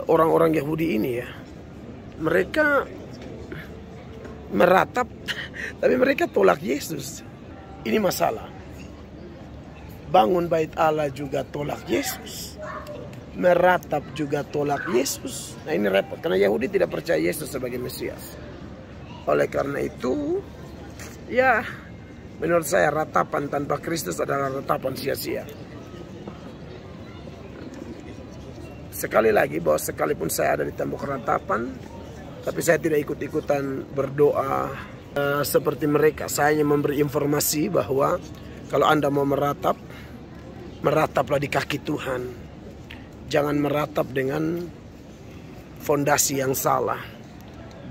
Orang-orang Yahudi ini ya, mereka meratap tapi mereka tolak Yesus. Ini masalah. Bangun bait Allah juga tolak Yesus, meratap juga tolak Yesus. Nah ini repot karena Yahudi tidak percaya Yesus sebagai Mesias. Oleh karena itu ya, menurut saya ratapan tanpa Kristus adalah ratapan sia-sia. Sekali lagi bahwa sekalipun saya ada di tembok ratapan, tapi saya tidak ikut-ikutan berdoa seperti mereka. Saya hanya memberi informasi bahwa kalau Anda mau meratap, merataplah di kaki Tuhan. Jangan meratap dengan fondasi yang salah.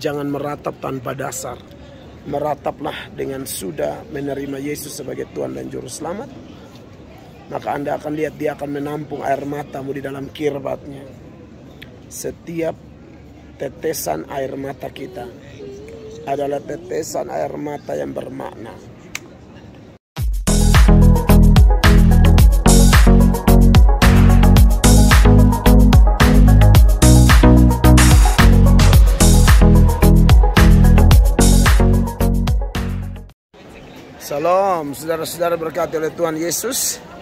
Jangan meratap tanpa dasar. Merataplah dengan sudah menerima Yesus sebagai Tuhan dan Juru Selamat. Maka Anda akan lihat dia akan menampung air matamu di dalam kirbatnya. Setiap tetesan air mata kita adalah tetesan air mata yang bermakna. Salam, saudara-saudara berkati oleh Tuhan Yesus.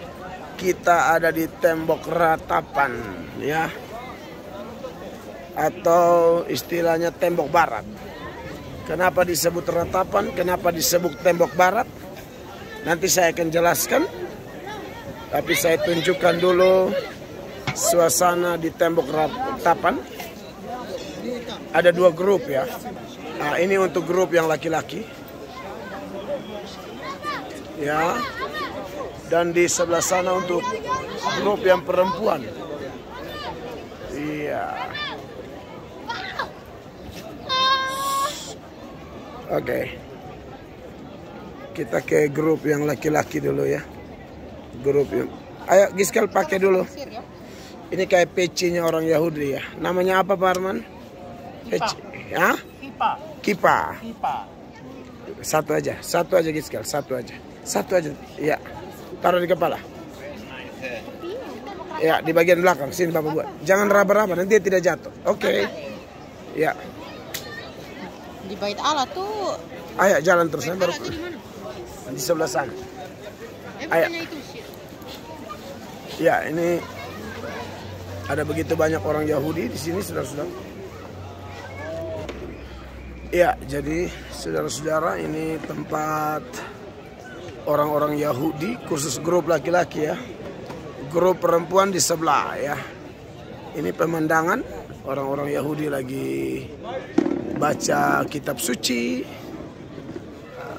Kita ada di tembok ratapan, ya, atau istilahnya tembok barat. Kenapa disebut ratapan? Kenapa disebut tembok barat? Nanti saya akan jelaskan. Tapi saya tunjukkan dulu suasana di tembok ratapan. Ada dua grup ya. Nah, ini untuk grup yang laki-laki. Ya. Dan di sebelah sana untuk grup yang perempuan. Iya. Oke. Kita ke grup yang laki-laki dulu ya. Grup yang... Ayo Giskel pakai dulu. Ini kayak pecinya orang Yahudi ya. Namanya apa Pak Arman? Peci. Ya? Kipa. Kipa. Kipa. Satu aja Giskel, satu aja. Iya. Taruh di kepala. Ya, di bagian belakang. Sini Bapak buat. Jangan raba-raba, nanti dia tidak jatuh. Oke. Ya. Di bait Allah tuh. Ayo, jalan terus. Baru di sebelah sana. Ayo. Ya, ini ada begitu banyak orang Yahudi di sini, saudara-saudara. Ya, jadi saudara-saudara, ini tempat orang-orang Yahudi, khusus grup laki-laki ya. Grup perempuan di sebelah ya. Ini pemandangan orang-orang Yahudi lagi baca kitab suci.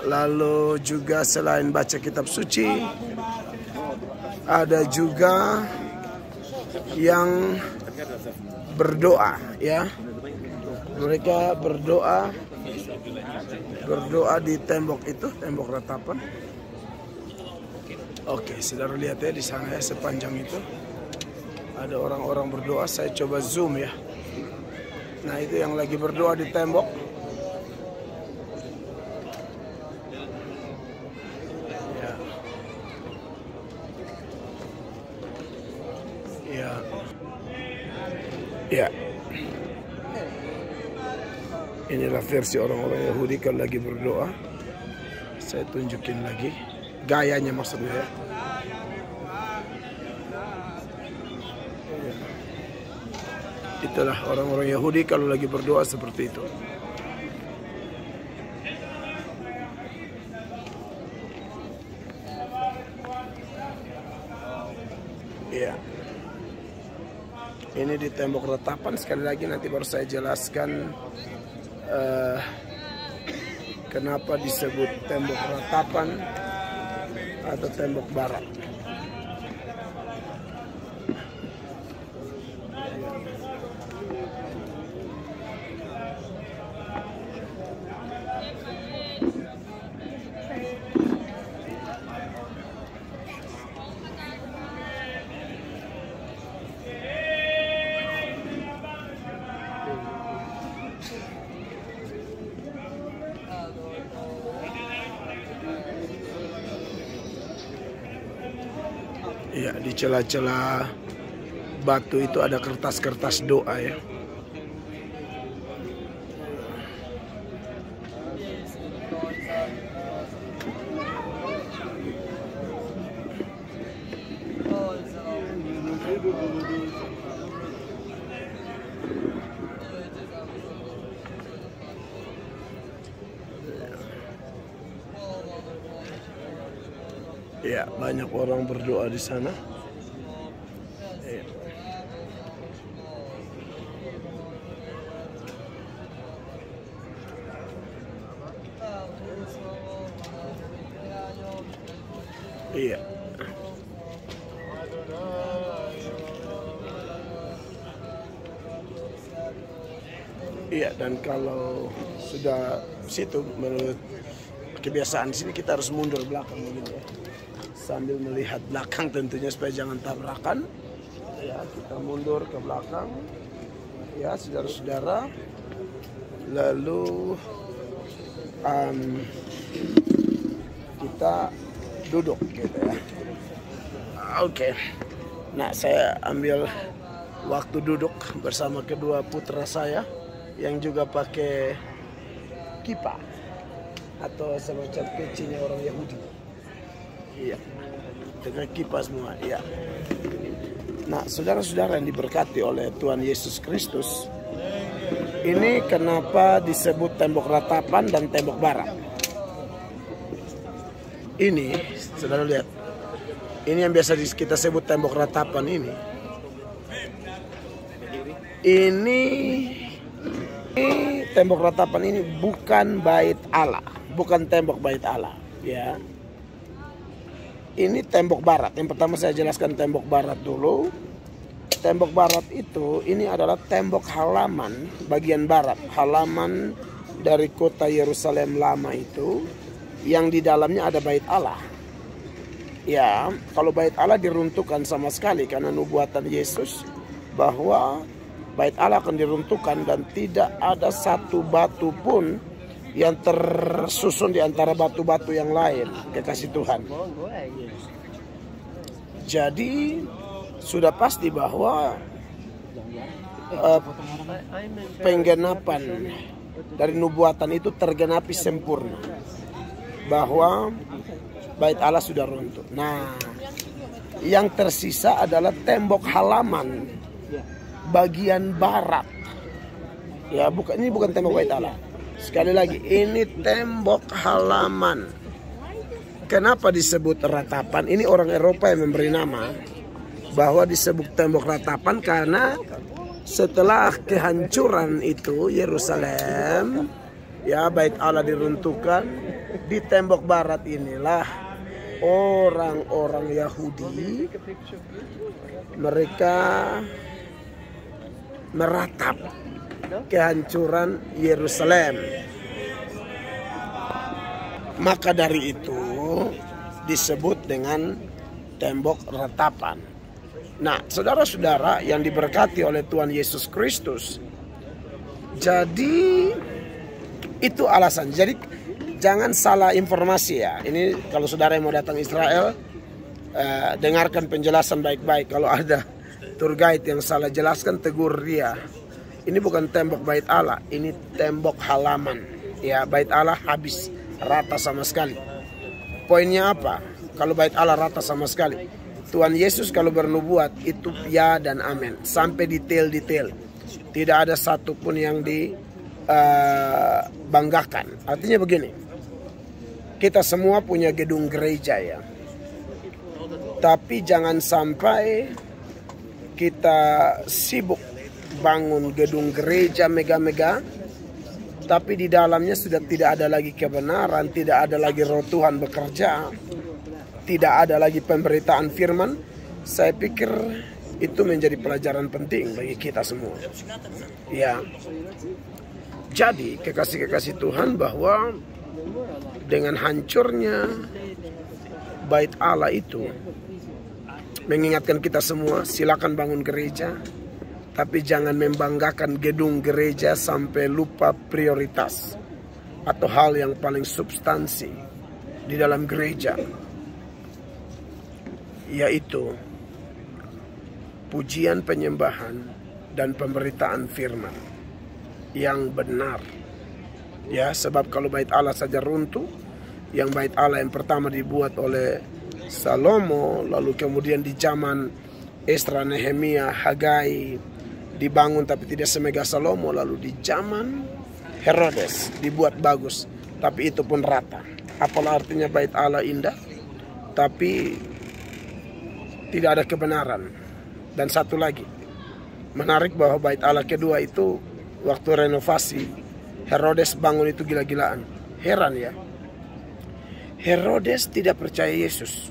Lalu juga selain baca kitab suci, ada juga yang berdoa ya. Mereka berdoa di tembok itu, tembok ratapan. Oke, saudara lihat ya di sana ya, sepanjang itu ada orang-orang berdoa. Saya coba zoom ya. Nah itu yang lagi berdoa di tembok. Ya. Ya. Ya. Inilah versi orang-orang Yahudi kalau lagi berdoa. Saya tunjukin lagi. Gayanya maksudnya ya. Itulah orang-orang Yahudi kalau lagi berdoa seperti itu. Ya. Ini di tembok ratapan. Sekali lagi nanti baru saya jelaskan kenapa disebut tembok ratapan atau tembok barat. Ya, di celah-celah batu itu ada kertas-kertas doa ya. Ya, banyak orang berdoa di sana. Ya. Iya. Iya, dan kalau sudah situ menurut kebiasaan di sini kita harus mundur belakang begini ya. Sambil melihat belakang tentunya supaya jangan tabrakan. Ya, kita mundur ke belakang. Ya, saudara-saudara. Lalu kita duduk gitu ya. Oke. Nah, saya ambil waktu duduk bersama kedua putra saya yang juga pakai kipa atau semacam pecinya orang Yahudi. Iya, dengan kipas semua. Iya. Nah, saudara-saudara yang diberkati oleh Tuhan Yesus Kristus, ini kenapa disebut tembok ratapan dan tembok barat? Ini, saudara lihat, ini yang biasa kita sebut tembok ratapan ini. Ini tembok ratapan ini bukan bait Allah, bukan tembok bait Allah, ya. Ini tembok barat. Yang pertama saya jelaskan tembok barat dulu. Tembok barat itu, ini adalah tembok halaman bagian barat. Halaman dari kota Yerusalem lama itu, yang di dalamnya ada bait Allah. Ya, kalau bait Allah diruntuhkan sama sekali karena nubuatan Yesus bahwa bait Allah akan diruntuhkan dan tidak ada satu batu pun yang tersusun di antara batu-batu yang lain, kekasih Tuhan. Jadi sudah pasti bahwa penggenapan dari nubuatan itu tergenapi sempurna, bahwa bait Allah sudah runtuh. Nah, yang tersisa adalah tembok halaman bagian barat. Ya, ini bukan tembok bait Allah. Sekali lagi, ini tembok halaman. Kenapa disebut ratapan? Ini orang Eropa yang memberi nama bahwa disebut tembok ratapan karena setelah kehancuran itu Yerusalem, ya, bait Allah diruntuhkan, di tembok barat inilah orang-orang Yahudi mereka meratap kehancuran Yerusalem. Maka dari itu disebut dengan tembok ratapan. Nah, saudara-saudara yang diberkati oleh Tuhan Yesus Kristus, jadi itu alasan. Jadi jangan salah informasi ya. Ini kalau saudara yang mau datang Israel, dengarkan penjelasan baik-baik. Kalau ada tour guide yang salah jelaskan, tegur dia. Ini bukan tembok bait Allah, ini tembok halaman. Ya, bait Allah habis, rata sama sekali. Poinnya apa? Kalau bait Allah rata sama sekali, Tuhan Yesus kalau bernubuat itu ya dan amin, sampai detail-detail. Tidak ada satupun yang dibanggakan. Artinya begini, kita semua punya gedung gereja ya, tapi jangan sampai kita sibuk bangun gedung gereja mega-mega, tapi di dalamnya sudah tidak ada lagi kebenaran, tidak ada lagi roh Tuhan bekerja, tidak ada lagi pemberitaan firman. Saya pikir itu menjadi pelajaran penting bagi kita semua. Ya, jadi kekasih-kekasih Tuhan, bahwa dengan hancurnya bait Allah itu mengingatkan kita semua, silakan bangun gereja, tapi jangan membanggakan gedung gereja sampai lupa prioritas atau hal yang paling substansi di dalam gereja, yaitu pujian, penyembahan, dan pemberitaan firman yang benar. Ya, sebab kalau bait Allah saja runtuh, yang bait Allah yang pertama dibuat oleh Salomo, lalu kemudian di zaman Esra, Nehemia, Hagai dibangun tapi tidak semegah Salomo, lalu di zaman Herodes dibuat bagus, tapi itu pun rata. Apalah artinya bait Allah indah, tapi tidak ada kebenaran. Dan satu lagi, menarik bahwa bait Allah kedua itu waktu renovasi, Herodes bangun itu gila-gilaan. Heran ya, Herodes tidak percaya Yesus,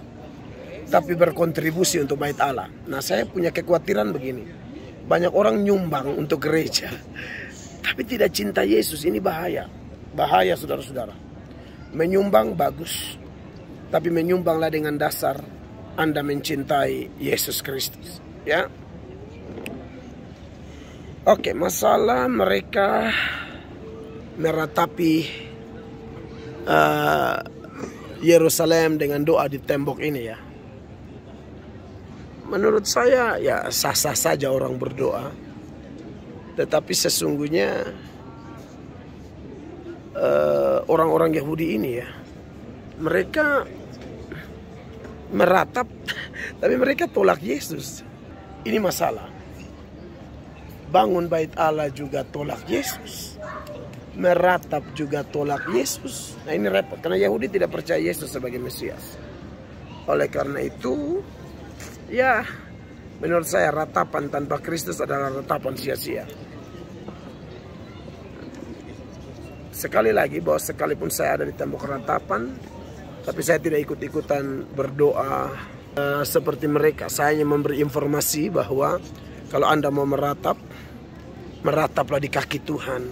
tapi berkontribusi untuk bait Allah. Nah, saya punya kekhawatiran begini, banyak orang nyumbang untuk gereja, tapi tidak cinta Yesus. Ini bahaya, bahaya saudara-saudara. Menyumbang bagus, tapi menyumbanglah dengan dasar Anda mencintai Yesus Kristus. Ya, oke, masalah mereka meratapi Yerusalem dengan doa di tembok ini ya. Menurut saya ya sah-sah saja orang berdoa, tetapi sesungguhnya orang-orang Yahudi ini ya, mereka meratap tapi mereka tolak Yesus. Ini masalah. Bangun bait Allah juga tolak Yesus, meratap juga tolak Yesus. Nah, ini repot karena Yahudi tidak percaya Yesus sebagai Mesias. Oleh karena itu ya, menurut saya ratapan tanpa Kristus adalah ratapan sia-sia. Sekali lagi, bahwa sekalipun saya ada di tembok ratapan, tapi saya tidak ikut-ikutan berdoa seperti mereka. Saya hanya memberi informasi bahwa kalau Anda mau meratap, merataplah di kaki Tuhan.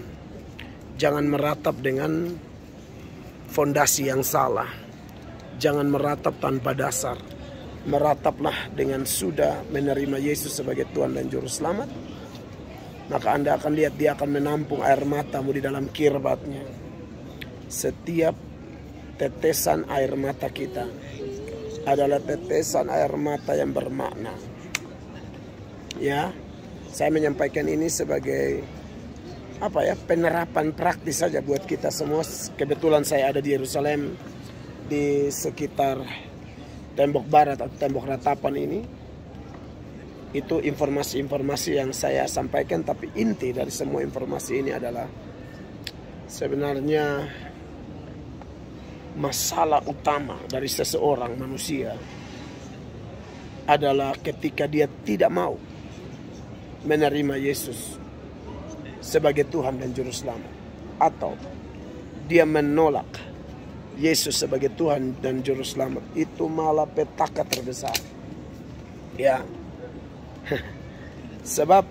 Jangan meratap dengan fondasi yang salah. Jangan meratap tanpa dasar. Merataplah dengan sudah menerima Yesus sebagai Tuhan dan Juru Selamat. Maka Anda akan lihat dia akan menampung air matamu di dalam kirbatnya. Setiap tetesan air mata kita adalah tetesan air mata yang bermakna. Ya, saya menyampaikan ini sebagai penerapan praktis saja buat kita semua. Kebetulan saya ada di Yerusalem, di sekitar tembok barat atau tembok ratapan ini. Itu informasi-informasi yang saya sampaikan, tapi inti dari semua informasi ini adalah sebenarnya masalah utama dari seseorang manusia adalah ketika dia tidak mau menerima Yesus sebagai Tuhan dan Juru Selamat, atau dia menolak Yesus sebagai Tuhan dan Juru Selamat. Itu malah petaka terbesar. Ya, sebab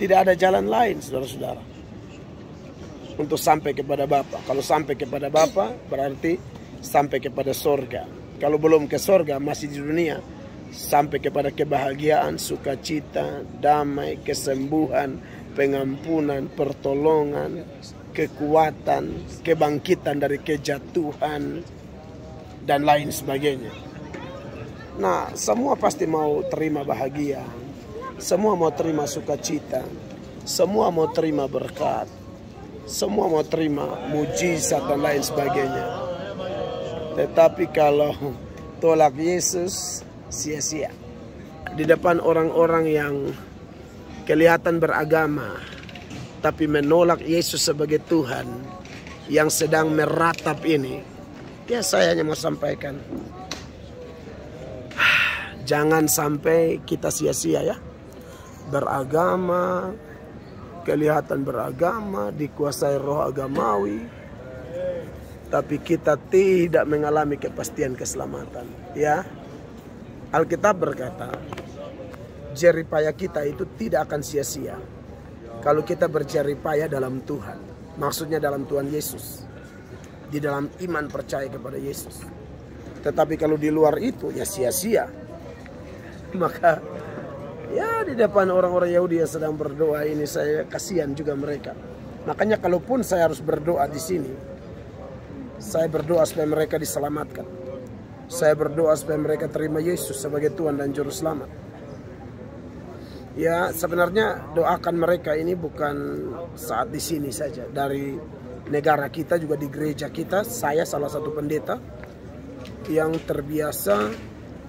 tidak ada jalan lain saudara-saudara untuk sampai kepada Bapa. Kalau sampai kepada Bapa berarti sampai kepada sorga. Kalau belum ke sorga, masih di dunia, sampai kepada kebahagiaan, sukacita, damai, kesembuhan, pengampunan, pertolongan, kekuatan, kebangkitan dari kejatuhan, dan lain sebagainya. Nah, semua pasti mau terima bahagia, semua mau terima sukacita, semua mau terima berkat, semua mau terima mujizat dan lain sebagainya. Tetapi kalau tolak Yesus, sia-sia. Di depan orang-orang yang kelihatan beragama, tapi menolak Yesus sebagai Tuhan, yang sedang meratap ini, ya saya hanya mau sampaikan, jangan sampai kita sia-sia ya. Beragama, kelihatan beragama, dikuasai roh agamawi, tapi kita tidak mengalami kepastian keselamatan. Ya, Alkitab berkata, jeripaya kita itu tidak akan sia-sia kalau kita berjeripaya dalam Tuhan. Maksudnya dalam Tuhan Yesus, di dalam iman percaya kepada Yesus. Tetapi kalau di luar itu ya sia-sia. Maka ya di depan orang-orang Yahudi yang sedang berdoa ini, saya kasihan juga mereka. Makanya kalaupun saya harus berdoa di sini, saya berdoa supaya mereka diselamatkan. Saya berdoa supaya mereka terima Yesus sebagai Tuhan dan Juru Selamat. Ya, sebenarnya doakan mereka ini bukan saat di sini saja. Dari negara kita juga di gereja kita, saya salah satu pendeta yang terbiasa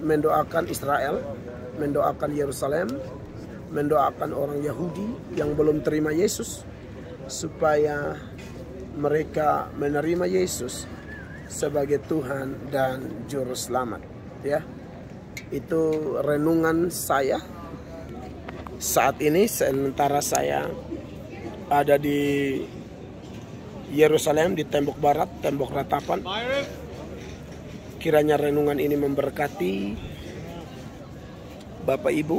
mendoakan Israel, mendoakan Yerusalem, mendoakan orang Yahudi yang belum terima Yesus supaya mereka menerima Yesus sebagai Tuhan dan Juru Selamat. Ya, itu renungan saya saat ini sementara saya ada di Yerusalem, di tembok barat, tembok ratapan. Kiranya renungan ini memberkati Bapak Ibu,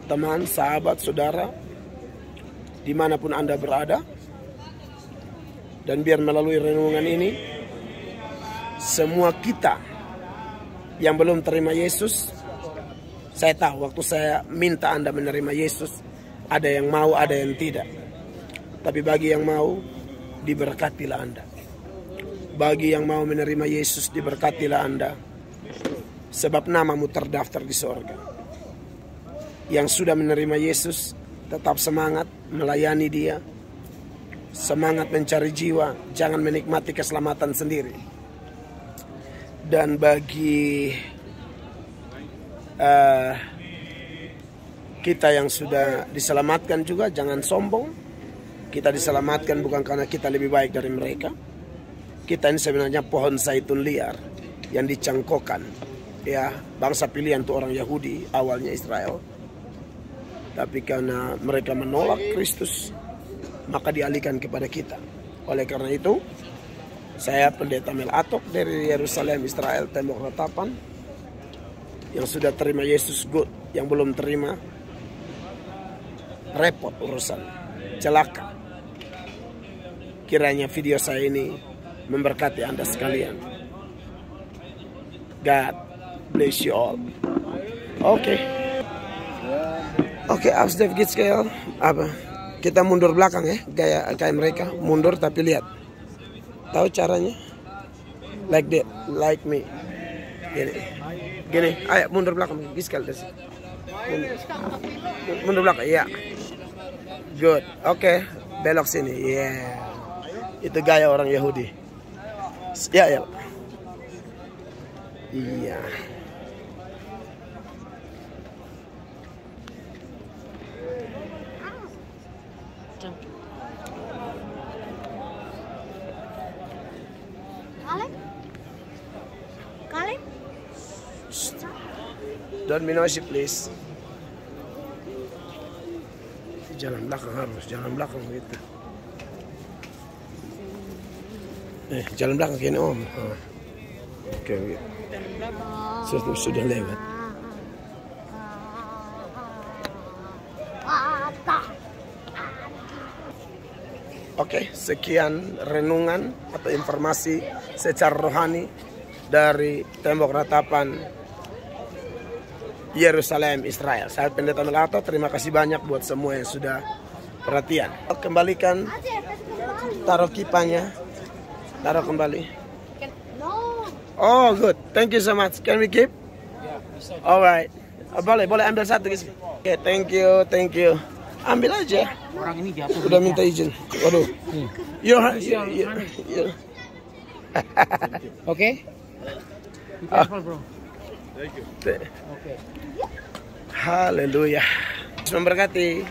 teman, sahabat, saudara, dimanapun Anda berada. Dan biar melalui renungan ini, semua kita yang belum terima Yesus, saya tahu waktu saya minta Anda menerima Yesus, ada yang mau, ada yang tidak. Tapi bagi yang mau, diberkatilah Anda. Bagi yang mau menerima Yesus, diberkatilah Anda. Sebab namamu terdaftar di sorga. Yang sudah menerima Yesus, tetap semangat melayani Dia. Semangat mencari jiwa, jangan menikmati keselamatan sendiri. Dan bagi kita yang sudah diselamatkan juga, jangan sombong. Kita diselamatkan bukan karena kita lebih baik dari mereka. Kita ini sebenarnya pohon zaitun liar yang dicangkokkan, ya, bangsa pilihan itu orang Yahudi, awalnya Israel. Tapi karena mereka menolak Kristus, maka dialihkan kepada kita. Oleh karena itu, saya pendeta Mel Atok dari Yerusalem, Israel, tembok ratapan. Yang sudah terima Yesus good, yang belum terima repot urusan, celaka. Kiranya video saya ini memberkati Anda sekalian. God bless you all. Oke, Afsdev Gitskeel, apa? Kita mundur belakang ya, kayak mereka mundur tapi lihat. Tahu caranya? Like that, like me. Gini, ayo mundur belakang, Gitskeel. Mundur belakang, ya. Good, oke, belok sini, yeah. Itu gaya orang Yahudi. Ya, ya. Iya. Kalian? Don't be noisy, please. Jalan belakang harus, jalan belakang gitu. Jalan belakang gini om. Oke. Sudah lewat. Oke, sekian renungan atau informasi secara rohani dari tembok ratapan Yerusalem, Israel. Saya pendeta Mel Atok, terima kasih banyak buat semua yang sudah perhatian. Kembalikan, taruh kipanya, taruh kembali. Oh good, thank you so much. Can we keep? Alright, boleh ambil satu guys. Oke, thank you. Ambil aja. Orang ini jatuh. Udah minta izin. Waduh. Yo. Oke. Be careful, bro. Thank you. Haleluya. Memberkati.